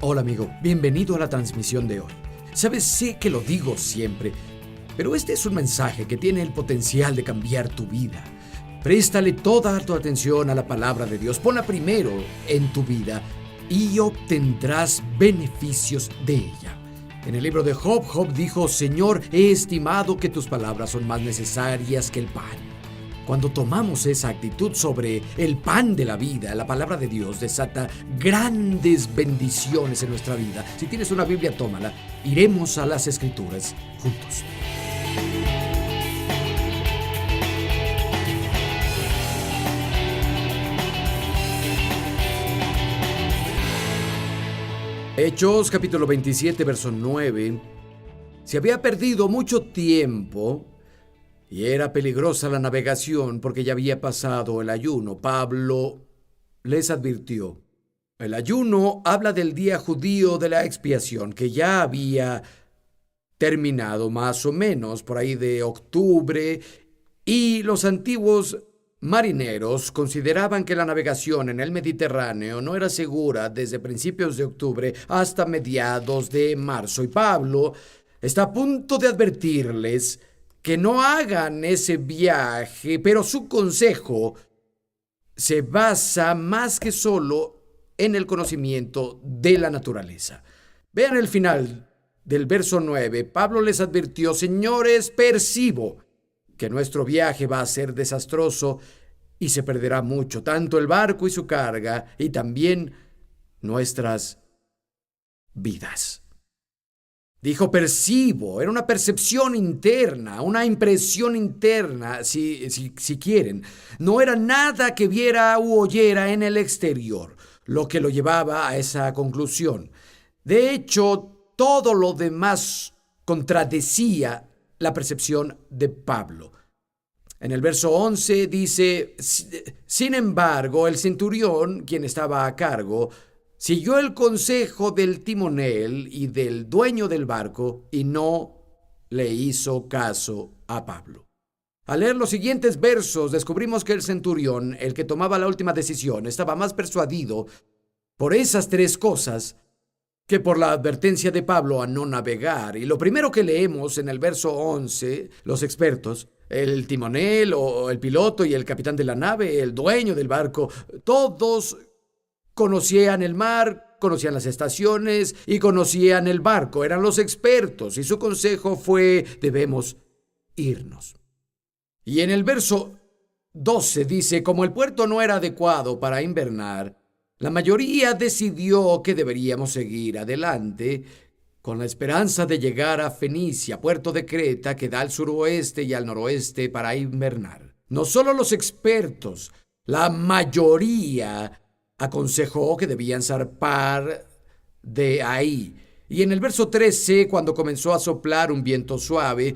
Hola amigo, bienvenido a la transmisión de hoy. Sabes, sé que lo digo siempre, pero este es un mensaje que tiene el potencial de cambiar tu vida. Préstale toda tu atención a la palabra de Dios, ponla primero en tu vida y obtendrás beneficios de ella. En el libro de Job, Job dijo: Señor, he estimado que tus palabras son más necesarias que el pan. Cuando tomamos esa actitud sobre el pan de la vida, la palabra de Dios desata grandes bendiciones en nuestra vida. Si tienes una Biblia, tómala. Iremos a las Escrituras juntos. Hechos capítulo 27, verso 9. Se había perdido mucho tiempo y era peligrosa la navegación porque ya había pasado el ayuno. Pablo les advirtió. El ayuno habla del día judío de la expiación, que ya había terminado más o menos por ahí de octubre, y los antiguos marineros consideraban que la navegación en el Mediterráneo no era segura desde principios de octubre hasta mediados de marzo. Y Pablo está a punto de advertirles que no hagan ese viaje, pero su consejo se basa más que solo en el conocimiento de la naturaleza. Vean el final del verso 9. Pablo les advirtió: señores, percibo que nuestro viaje va a ser desastroso y se perderá mucho, tanto el barco y su carga, y también nuestras vidas. Dijo percibo, era una percepción interna, una impresión interna, si quieren. No era nada que viera u oyera en el exterior lo que lo llevaba a esa conclusión. De hecho, todo lo demás contradecía la percepción de Pablo. En el verso 11 dice: sin embargo, el centurión, quien estaba a cargo, siguió el consejo del timonel y del dueño del barco y no le hizo caso a Pablo. Al leer los siguientes versos, descubrimos que el centurión, el que tomaba la última decisión, estaba más persuadido por esas tres cosas que por la advertencia de Pablo a no navegar. Y lo primero que leemos en el verso 11, los expertos, el timonel o el piloto y el capitán de la nave, el dueño del barco, todos conocían el mar, conocían las estaciones y conocían el barco. Eran los expertos y su consejo fue: debemos irnos. Y en el verso 12 dice: como el puerto no era adecuado para invernar, la mayoría decidió que deberíamos seguir adelante con la esperanza de llegar a Fenicia, puerto de Creta, que da al suroeste y al noroeste para invernar. No solo los expertos, la mayoría aconsejó que debían zarpar de ahí. Y en el verso 13, cuando comenzó a soplar un viento suave,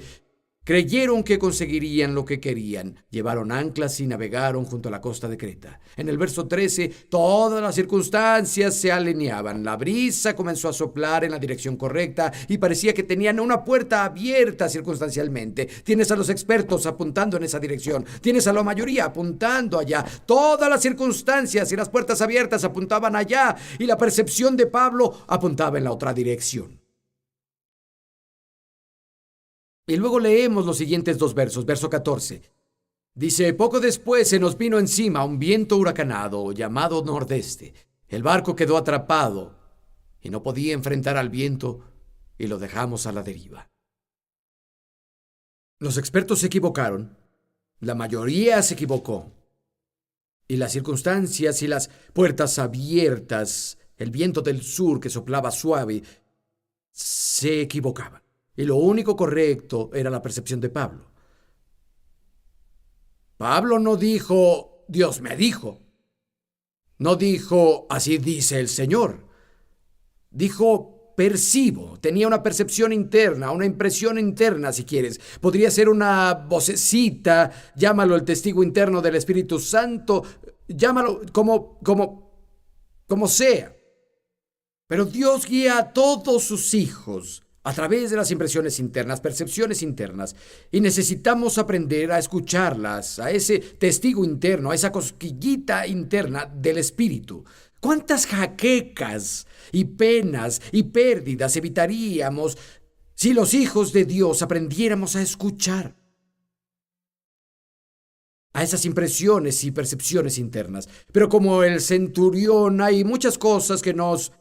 creyeron que conseguirían lo que querían. Llevaron anclas y navegaron junto a la costa de Creta. En el verso 13, todas las circunstancias se alineaban. La brisa comenzó a soplar en la dirección correcta y parecía que tenían una puerta abierta circunstancialmente. Tienes a los expertos apuntando en esa dirección. Tienes a la mayoría apuntando allá. Todas las circunstancias y las puertas abiertas apuntaban allá, y la percepción de Pablo apuntaba en la otra dirección. Y luego leemos los siguientes dos versos. Verso 14. Dice: poco después se nos vino encima un viento huracanado llamado nordeste. El barco quedó atrapado y no podía enfrentar al viento y lo dejamos a la deriva. Los expertos se equivocaron. La mayoría se equivocó. Y las circunstancias y las puertas abiertas, el viento del sur que soplaba suave, se equivocaban. Y lo único correcto era la percepción de Pablo. Pablo no dijo: Dios me dijo. No dijo: así dice el Señor. Dijo: percibo. Tenía una percepción interna, una impresión interna, si quieres. Podría ser una vocecita, llámalo el testigo interno del Espíritu Santo, llámalo como sea. Pero Dios guía a todos sus hijos a través de las impresiones internas, percepciones internas, y necesitamos aprender a escucharlas, a ese testigo interno, a esa cosquillita interna del espíritu. ¿Cuántas jaquecas y penas y pérdidas evitaríamos si los hijos de Dios aprendiéramos a escuchar a esas impresiones y percepciones internas? Pero como el centurión, hay muchas cosas que nos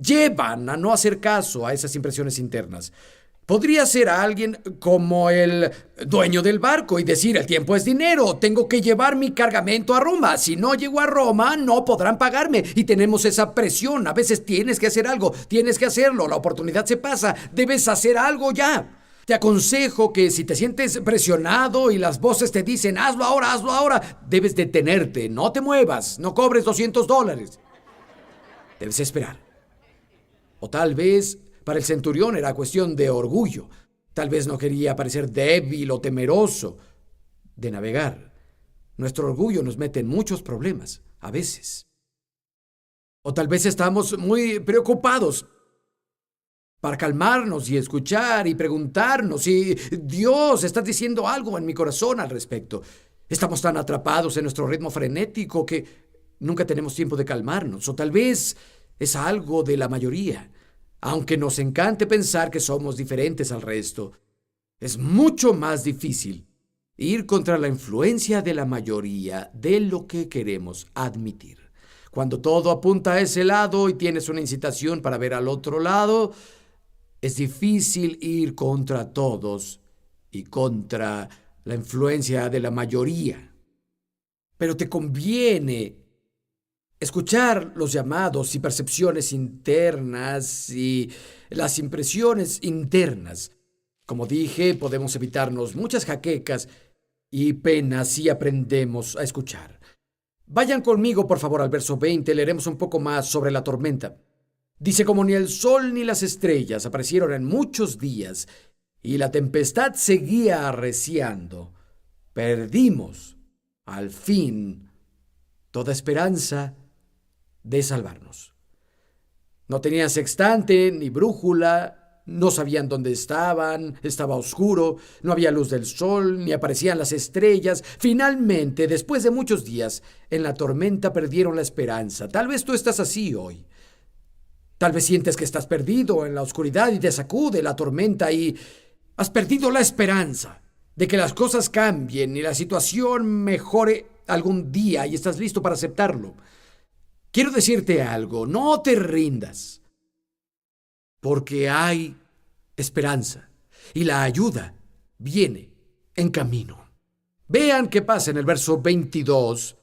llevan a no hacer caso a esas impresiones internas. Podría ser alguien como el dueño del barco y decir: el tiempo es dinero, tengo que llevar mi cargamento a Roma. Si no llego a Roma, no podrán pagarme. Y tenemos esa presión. A veces tienes que hacer algo, tienes que hacerlo, la oportunidad se pasa, debes hacer algo ya. Te aconsejo que si te sientes presionado y las voces te dicen: hazlo ahora, debes detenerte, no te muevas, no cobres $200. Debes esperar. O tal vez para el centurión era cuestión de orgullo. Tal vez no quería parecer débil o temeroso de navegar. Nuestro orgullo nos mete en muchos problemas, a veces. O tal vez estamos muy preocupados para calmarnos y escuchar y preguntarnos si Dios está diciendo algo en mi corazón al respecto. Estamos tan atrapados en nuestro ritmo frenético que nunca tenemos tiempo de calmarnos. O tal vez es algo de la mayoría. Aunque nos encante pensar que somos diferentes al resto, es mucho más difícil ir contra la influencia de la mayoría de lo que queremos admitir. Cuando todo apunta a ese lado y tienes una incitación para ver al otro lado, es difícil ir contra todos y contra la influencia de la mayoría. Pero te conviene escuchar los llamados y percepciones internas y las impresiones internas. Como dije, podemos evitarnos muchas jaquecas y penas si aprendemos a escuchar. Vayan conmigo, por favor, al verso 20. Leeremos un poco más sobre la tormenta. Dice: como ni el sol ni las estrellas aparecieron en muchos días y la tempestad seguía arreciando, perdimos al fin toda esperanza de salvarnos. No tenían sextante ni brújula, no sabían dónde estaban, estaba oscuro, no había luz del sol, ni aparecían las estrellas. Finalmente, después de muchos días, en la tormenta perdieron la esperanza. Tal vez tú estás así hoy. Tal vez sientes que estás perdido en la oscuridad y te sacude la tormenta y has perdido la esperanza de que las cosas cambien y la situación mejore algún día y estás listo para aceptarlo. Quiero decirte algo: no te rindas, porque hay esperanza y la ayuda viene en camino. Vean qué pasa en el verso 22.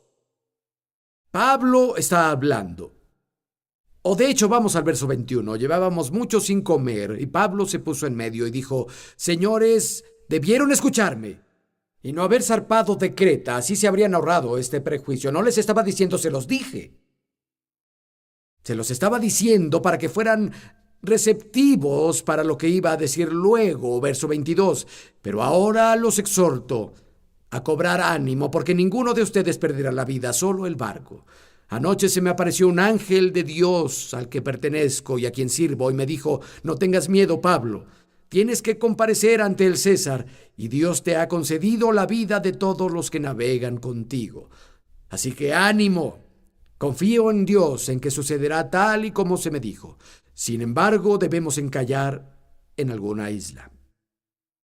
Pablo está hablando. O de hecho, vamos al verso 21. Llevábamos mucho sin comer y Pablo se puso en medio y dijo: señores, debieron escucharme y no haber zarpado de Creta, así se habrían ahorrado este prejuicio. No les estaba diciendo, se los dije. Se los estaba diciendo para que fueran receptivos para lo que iba a decir luego, verso 22. Pero ahora los exhorto a cobrar ánimo, porque ninguno de ustedes perderá la vida, solo el barco. Anoche se me apareció un ángel de Dios al que pertenezco y a quien sirvo, y me dijo: no tengas miedo, Pablo. Tienes que comparecer ante el César, y Dios te ha concedido la vida de todos los que navegan contigo. Así que ánimo. Confío en Dios, en que sucederá tal y como se me dijo. Sin embargo, debemos encallar en alguna isla.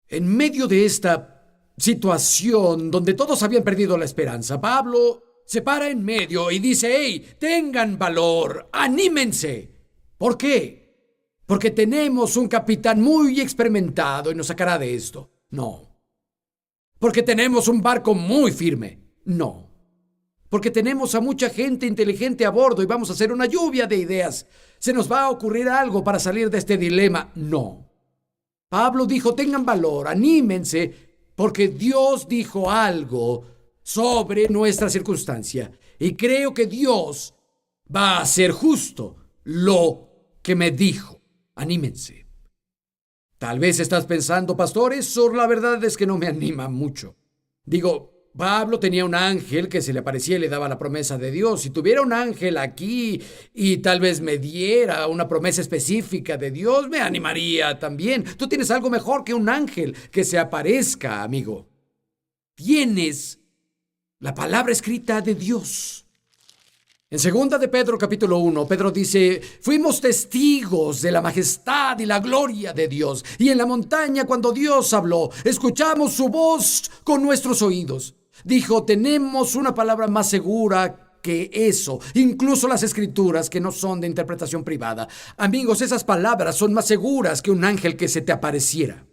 En medio de esta situación donde todos habían perdido la esperanza, Pablo se para en medio y dice: ¡hey, tengan valor! ¡Anímense! ¿Por qué? Porque tenemos un capitán muy experimentado y nos sacará de esto. No. Porque tenemos un barco muy firme. No. Porque tenemos a mucha gente inteligente a bordo y vamos a hacer una lluvia de ideas. ¿Se nos va a ocurrir algo para salir de este dilema? No. Pablo dijo: tengan valor, anímense, porque Dios dijo algo sobre nuestra circunstancia. Y creo que Dios va a hacer justo lo que me dijo. Anímense. Tal vez estás pensando: pastor, eso la verdad es que no me anima mucho. Digo, Pablo tenía un ángel que se le aparecía y le daba la promesa de Dios. Si tuviera un ángel aquí y tal vez me diera una promesa específica de Dios, me animaría también. Tú tienes algo mejor que un ángel que se aparezca, amigo. Tienes la palabra escrita de Dios. En segunda de Pedro capítulo 1, Pedro dice: fuimos testigos de la majestad y la gloria de Dios, y en la montaña cuando Dios habló, escuchamos su voz con nuestros oídos. Dijo: tenemos una palabra más segura que eso, incluso las escrituras que no son de interpretación privada. Amigos, esas palabras son más seguras que un ángel que se te apareciera.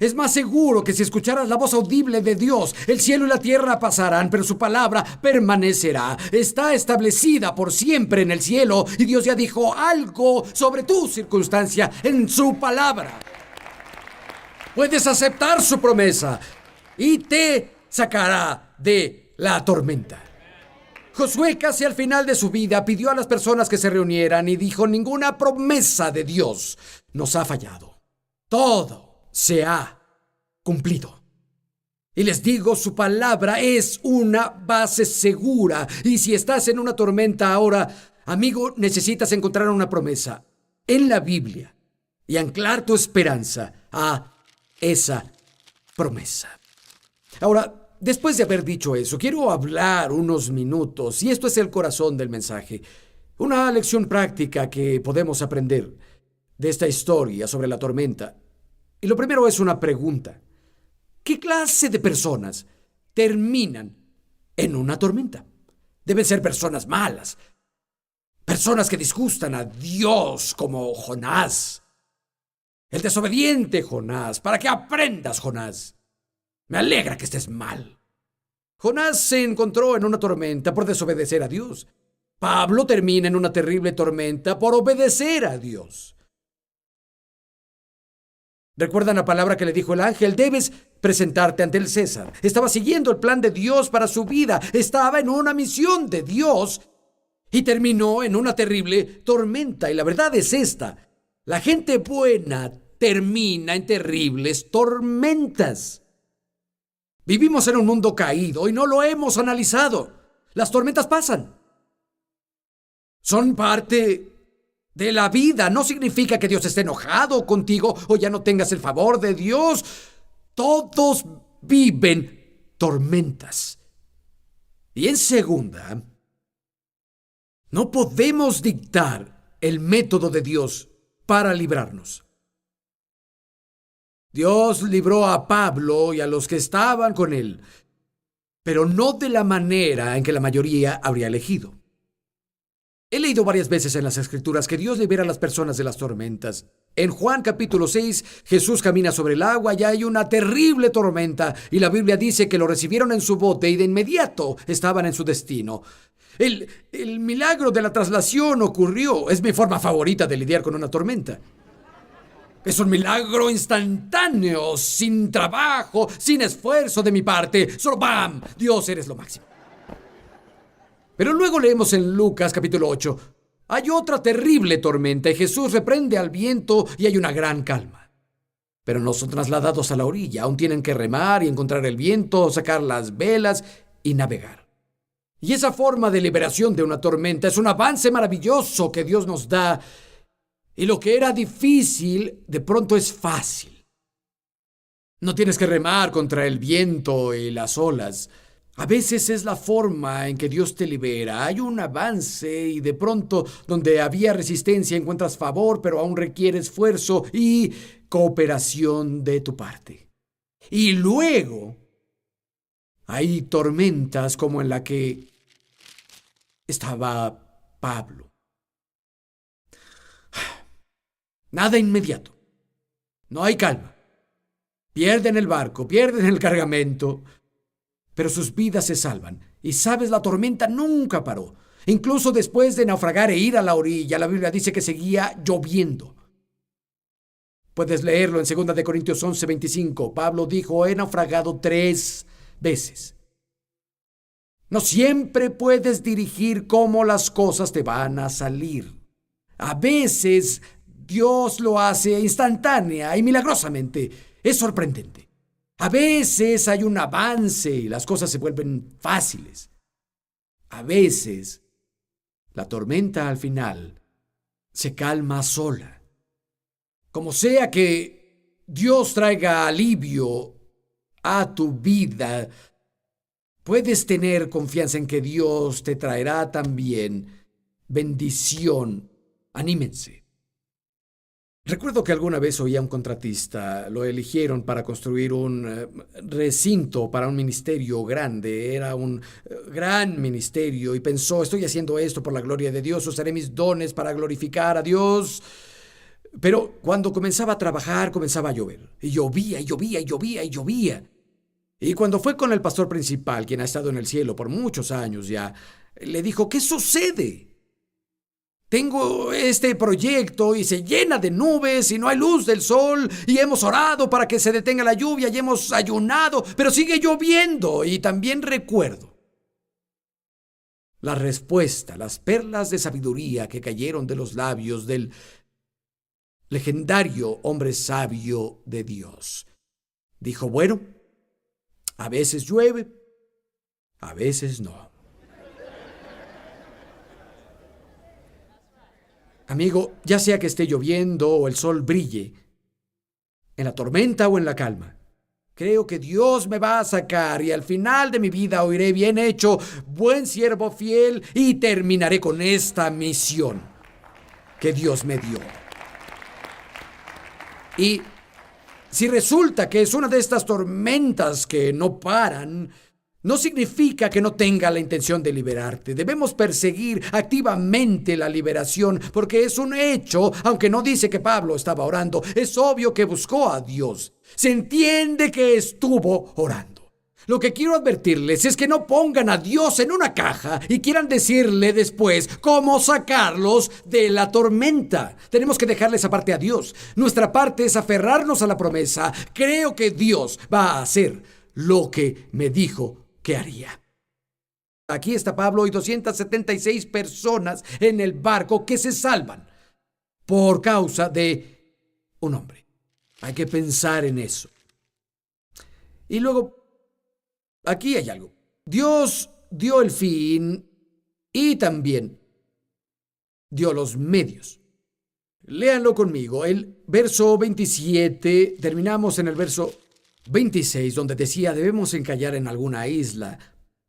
Es más seguro que si escucharas la voz audible de Dios. El cielo y la tierra pasarán, pero su palabra permanecerá. Está establecida por siempre en el cielo, y Dios ya dijo algo sobre tu circunstancia en su palabra. Puedes aceptar su promesa y te sacará de la tormenta. Josué, casi al final de su vida, pidió a las personas que se reunieran y dijo: ninguna promesa de Dios nos ha fallado. Todo se ha cumplido. Y les digo, su palabra es una base segura. Y si estás en una tormenta ahora, amigo, necesitas encontrar una promesa en la Biblia y anclar tu esperanza a esa promesa. Ahora, después de haber dicho eso, quiero hablar unos minutos, y esto es el corazón del mensaje, una lección práctica que podemos aprender de esta historia sobre la tormenta. Y lo primero es una pregunta. ¿Qué clase de personas terminan en una tormenta? Deben ser personas malas, personas que disgustan a Dios, como Jonás, el desobediente Jonás. Para que aprendas, Jonás. Me alegra que estés mal. Jonás se encontró en una tormenta por desobedecer a Dios. Pablo termina en una terrible tormenta por obedecer a Dios. ¿Recuerdan la palabra que le dijo el ángel? Debes presentarte ante el César. Estaba siguiendo el plan de Dios para su vida. Estaba en una misión de Dios y terminó en una terrible tormenta. Y la verdad es esta: la gente buena termina en terribles tormentas. Vivimos en un mundo caído y no lo hemos analizado. Las tormentas pasan. Son parte de la vida. No significa que Dios esté enojado contigo o ya no tengas el favor de Dios. Todos viven tormentas. Y en segunda, no podemos dictar el método de Dios para librarnos. Dios libró a Pablo y a los que estaban con él, pero no de la manera en que la mayoría habría elegido. He leído varias veces en las Escrituras que Dios libera a las personas de las tormentas. En Juan capítulo 6, Jesús camina sobre el agua y hay una terrible tormenta, y la Biblia dice que lo recibieron en su bote y de inmediato estaban en su destino. El milagro de la traslación ocurrió. Es mi forma favorita de lidiar con una tormenta. Es un milagro instantáneo, sin trabajo, sin esfuerzo de mi parte. Solo ¡bam! Dios, eres lo máximo. Pero luego leemos en Lucas capítulo 8. Hay otra terrible tormenta y Jesús reprende al viento y hay una gran calma. Pero no son trasladados a la orilla. Aún tienen que remar y encontrar el viento, sacar las velas y navegar. Y esa forma de liberación de una tormenta es un avance maravilloso que Dios nos da. Y lo que era difícil, de pronto es fácil. No tienes que remar contra el viento y las olas. A veces es la forma en que Dios te libera. Hay un avance y de pronto donde había resistencia encuentras favor, pero aún requiere esfuerzo y cooperación de tu parte. Y luego hay tormentas como en la que estaba Pablo. Nada inmediato. No hay calma. Pierden el barco, pierden el cargamento, pero sus vidas se salvan. Y sabes, la tormenta nunca paró. Incluso después de naufragar e ir a la orilla, la Biblia dice que seguía lloviendo. Puedes leerlo en 2 de Corintios 11:25. Pablo dijo: he naufragado 3 veces. No siempre puedes dirigir cómo las cosas te van a salir. A veces Dios lo hace instantánea y milagrosamente. Es sorprendente. A veces hay un avance y las cosas se vuelven fáciles. A veces la tormenta al final se calma sola. Como sea que Dios traiga alivio a tu vida, puedes tener confianza en que Dios te traerá también bendición. Anímense. Recuerdo que alguna vez oí a un contratista, lo eligieron para construir un recinto para un ministerio grande, era un gran ministerio y pensó, estoy haciendo esto por la gloria de Dios, usaré mis dones para glorificar a Dios. Pero cuando comenzaba a trabajar, comenzaba a llover, y llovía, y llovía, y llovía, y llovía. Y cuando fue con el pastor principal, quien ha estado en el cielo por muchos años ya, le dijo, ¿qué sucede? Tengo este proyecto y se llena de nubes y no hay luz del sol y hemos orado para que se detenga la lluvia y hemos ayunado, pero sigue lloviendo. Y también recuerdo la respuesta, las perlas de sabiduría que cayeron de los labios del legendario hombre sabio de Dios. Dijo, bueno, a veces llueve, a veces no. Amigo, ya sea que esté lloviendo o el sol brille, en la tormenta o en la calma, creo que Dios me va a sacar y al final de mi vida oiré bien hecho, buen siervo fiel y terminaré con esta misión que Dios me dio. Y si resulta que es una de estas tormentas que no paran, no significa que no tenga la intención de liberarte. Debemos perseguir activamente la liberación porque es un hecho, aunque no dice que Pablo estaba orando, es obvio que buscó a Dios. Se entiende que estuvo orando. Lo que quiero advertirles es que no pongan a Dios en una caja y quieran decirle después cómo sacarlos de la tormenta. Tenemos que dejarle esa parte a Dios. Nuestra parte es aferrarnos a la promesa. Creo que Dios va a hacer lo que me dijo que haría. Aquí está Pablo y 276 personas en el barco que se salvan por causa de un hombre. Hay que pensar en eso. Y luego, aquí hay algo. Dios dio el fin y también dio los medios. Léanlo conmigo. El verso 27, terminamos en el verso 26, donde decía, debemos encallar en alguna isla.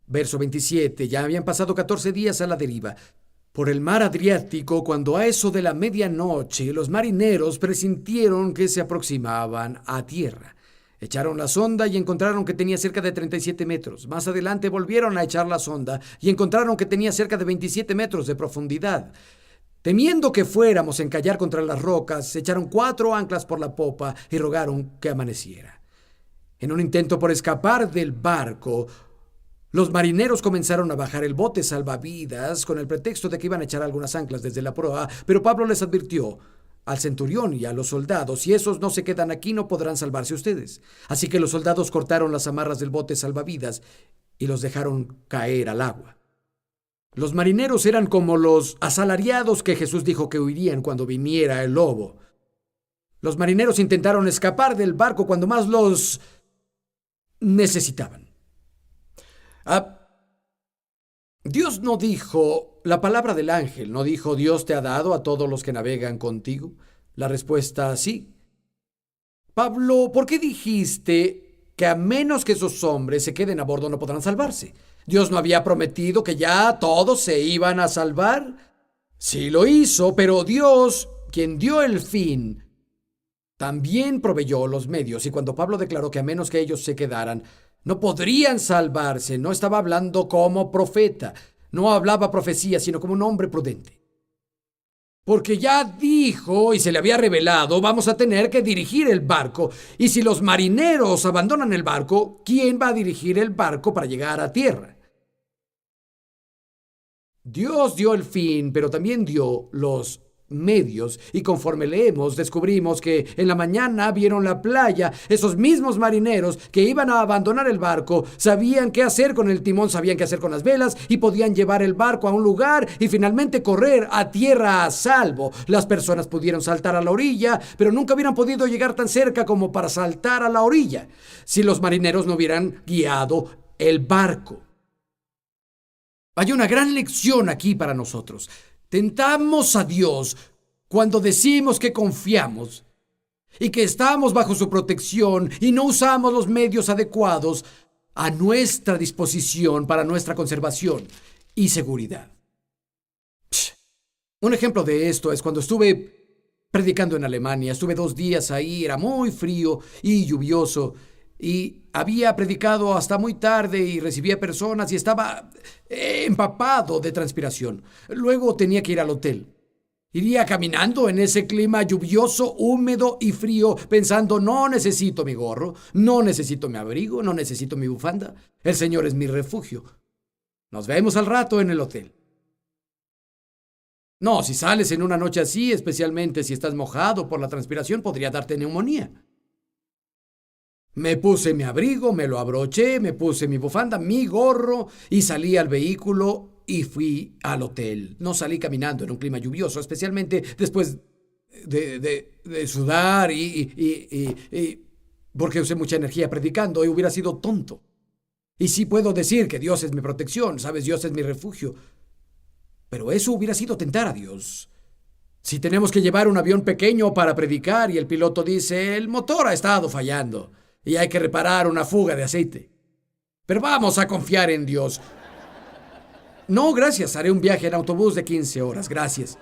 Verso 27, ya habían pasado 14 días a la deriva por el mar Adriático, cuando a eso de la medianoche los marineros presintieron que se aproximaban a tierra. Echaron la sonda y encontraron que tenía cerca de 37 metros. Más adelante volvieron a echar la sonda y encontraron que tenía cerca de 27 metros de profundidad. Temiendo que fuéramos a encallar contra las rocas, echaron 4 anclas por la popa y rogaron que amaneciera. En un intento por escapar del barco, los marineros comenzaron a bajar el bote salvavidas con el pretexto de que iban a echar algunas anclas desde la proa, pero Pablo les advirtió al centurión y a los soldados, si esos no se quedan aquí no podrán salvarse ustedes. Así que los soldados cortaron las amarras del bote salvavidas y los dejaron caer al agua. Los marineros eran como los asalariados que Jesús dijo que huirían cuando viniera el lobo. Los marineros intentaron escapar del barco cuando más los necesitaban. Dios no dijo, la palabra del ángel no dijo, Dios te ha dado a todos los que navegan contigo. La respuesta sí. Pablo, ¿por qué dijiste que a menos que esos hombres se queden a bordo no podrán salvarse? ¿Dios no había prometido que ya todos se iban a salvar? Sí lo hizo, pero Dios, quien dio el fin, también proveyó los medios. Y cuando Pablo declaró que a menos que ellos se quedaran, no podrían salvarse, no estaba hablando como profeta, no hablaba profecía, sino como un hombre prudente. Porque ya dijo y se le había revelado, vamos a tener que dirigir el barco. Y si los marineros abandonan el barco, ¿quién va a dirigir el barco para llegar a tierra? Dios dio el fin, pero también dio los medios, y conforme leemos descubrimos que en la mañana vieron la playa. Esos mismos marineros que iban a abandonar el barco sabían qué hacer con el timón, sabían qué hacer con las velas y podían llevar el barco a un lugar y finalmente correr a tierra a salvo. Las personas pudieron saltar a la orilla, pero nunca hubieran podido llegar tan cerca como para saltar a la orilla si los marineros no hubieran guiado el barco. Hay una gran lección aquí para nosotros. Tentamos a Dios cuando decimos que confiamos y que estamos bajo su protección y no usamos los medios adecuados a nuestra disposición para nuestra conservación y seguridad. Un ejemplo de esto es cuando estuve predicando en Alemania. Estuve 2 días ahí, era muy frío y lluvioso. Y había predicado hasta muy tarde y recibía personas y estaba empapado de transpiración. Luego tenía que ir al hotel. Iría caminando en ese clima lluvioso, húmedo y frío, pensando, no necesito mi gorro, no necesito mi abrigo, no necesito mi bufanda. El Señor es mi refugio. Nos vemos al rato en el hotel. No, si sales en una noche así, especialmente si estás mojado por la transpiración, podría darte neumonía. Me puse mi abrigo, me lo abroché, me puse mi bufanda, mi gorro y salí al vehículo y fui al hotel. No salí caminando en un clima lluvioso, especialmente después de sudar porque usé mucha energía predicando y hubiera sido tonto. Y sí puedo decir que Dios es mi protección, sabes, Dios es mi refugio. Pero eso hubiera sido tentar a Dios. Si tenemos que llevar un avión pequeño para predicar y el piloto dice, el motor ha estado fallando y hay que reparar una fuga de aceite. Pero vamos a confiar en Dios. No, gracias, haré un viaje en autobús de 15 horas, gracias.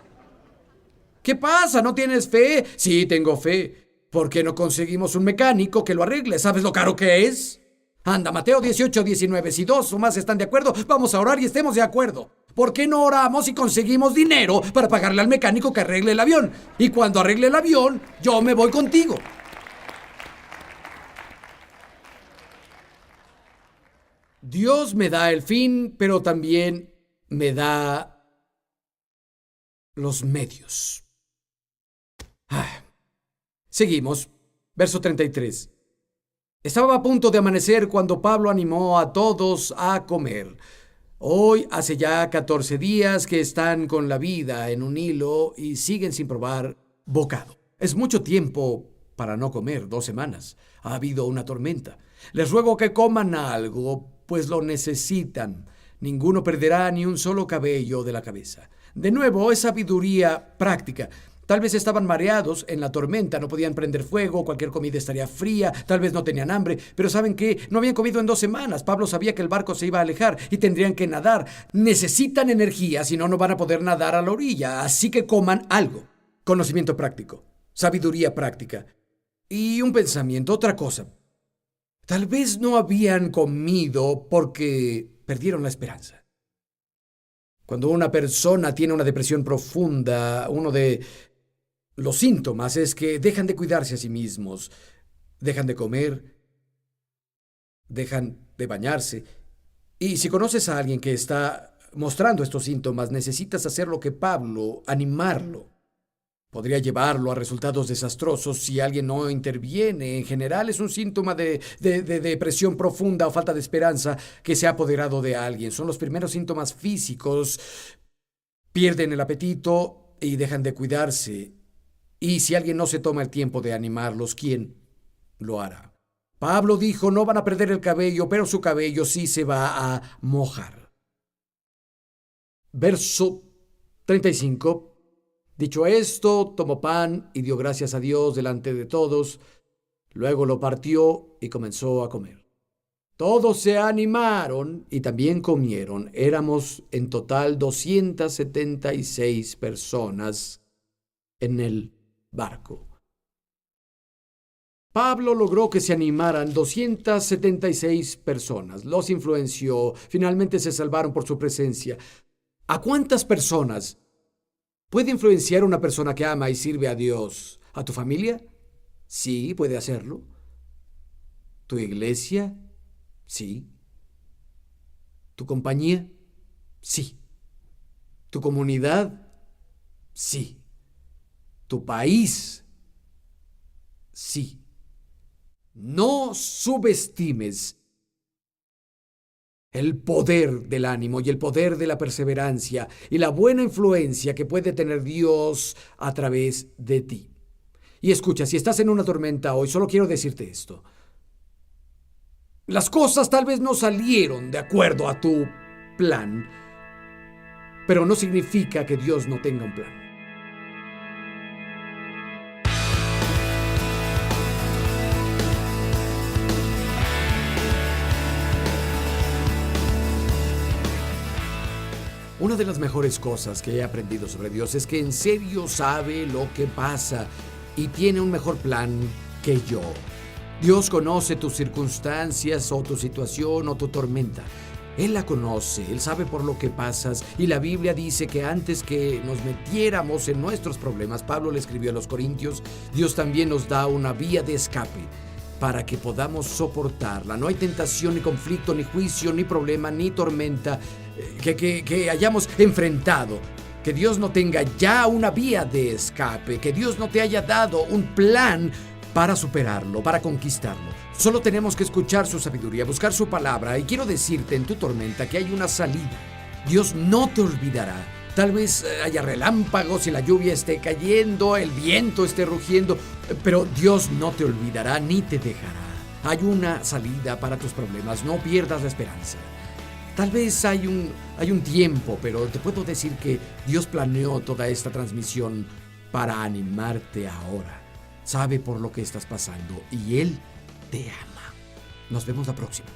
¿Qué pasa? ¿No tienes fe? Sí, tengo fe. ¿Por qué no conseguimos un mecánico que lo arregle? ¿Sabes lo caro que es? Anda, Mateo 18:19. Si 2 o más están de acuerdo, vamos a orar y estemos de acuerdo. ¿Por qué no oramos y conseguimos dinero para pagarle al mecánico que arregle el avión? Y cuando arregle el avión, yo me voy contigo. Dios me da el fin, pero también me da los medios. Seguimos. Verso 33. Estaba a punto de amanecer cuando Pablo animó a todos a comer. Hoy hace ya 14 días que están con la vida en un hilo y siguen sin probar bocado. Es mucho tiempo para no comer, 2 semanas. Ha habido una tormenta. Les ruego que coman algo, pues lo necesitan. Ninguno perderá ni un solo cabello de la cabeza. De nuevo, es sabiduría práctica. Tal vez estaban mareados en la tormenta, no podían prender fuego, cualquier comida estaría fría, tal vez no tenían hambre, pero ¿saben qué? No habían comido en 2 semanas. Pablo sabía que el barco se iba a alejar y tendrían que nadar. Necesitan energía, si no, no van a poder nadar a la orilla, así que coman algo. Conocimiento práctico, sabiduría práctica. Y un pensamiento, otra cosa. Tal vez no habían comido porque perdieron la esperanza. Cuando una persona tiene una depresión profunda, uno de los síntomas es que dejan de cuidarse a sí mismos, dejan de comer, dejan de bañarse. Y si conoces a alguien que está mostrando estos síntomas, necesitas hacer lo que Pablo, animarlo. Podría llevarlo a resultados desastrosos si alguien no interviene. En general es un síntoma de depresión profunda o falta de esperanza que se ha apoderado de alguien. Son los primeros síntomas físicos. Pierden el apetito y dejan de cuidarse. Y si alguien no se toma el tiempo de animarlos, ¿quién lo hará? Pablo dijo, no van a perder el cabello, pero su cabello sí se va a mojar. Verso 35. Dicho esto, tomó pan y dio gracias a Dios delante de todos. Luego lo partió y comenzó a comer. Todos se animaron y también comieron. Éramos en total 276 personas en el barco. Pablo logró que se animaran 276 personas. Los influenció. Finalmente se salvaron por su presencia. ¿A cuántas personas puede influenciar una persona que ama y sirve a Dios? ¿A tu familia? Sí, puede hacerlo. ¿Tu iglesia? Sí. ¿Tu compañía? Sí. ¿Tu comunidad? Sí. ¿Tu país? Sí. No subestimes el poder del ánimo y el poder de la perseverancia y la buena influencia que puede tener Dios a través de ti. Y escucha, si estás en una tormenta hoy, solo quiero decirte esto. Las cosas tal vez no salieron de acuerdo a tu plan, pero no significa que Dios no tenga un plan. Una de las mejores cosas que he aprendido sobre Dios es que en serio sabe lo que pasa y tiene un mejor plan que yo. Dios conoce tus circunstancias o tu situación o tu tormenta. Él la conoce, Él sabe por lo que pasas, y la Biblia dice que antes que nos metiéramos en nuestros problemas, Pablo le escribió a los Corintios, Dios también nos da una vía de escape para que podamos soportarla. No hay tentación, ni conflicto, ni juicio, ni problema, ni tormenta que hayamos enfrentado. Que Dios no tenga ya una vía de escape, que Dios no te haya dado un plan para superarlo, para conquistarlo. Solo tenemos que escuchar su sabiduría, buscar su palabra, y quiero decirte en tu tormenta que hay una salida. Dios no te olvidará. Tal vez haya relámpagos y la lluvia esté cayendo, el viento esté rugiendo, pero Dios no te olvidará ni te dejará. Hay una salida para tus problemas, no pierdas la esperanza. Tal vez hay un tiempo, pero te puedo decir que Dios planeó toda esta transmisión para animarte ahora. Sabe por lo que estás pasando y Él te ama. Nos vemos la próxima.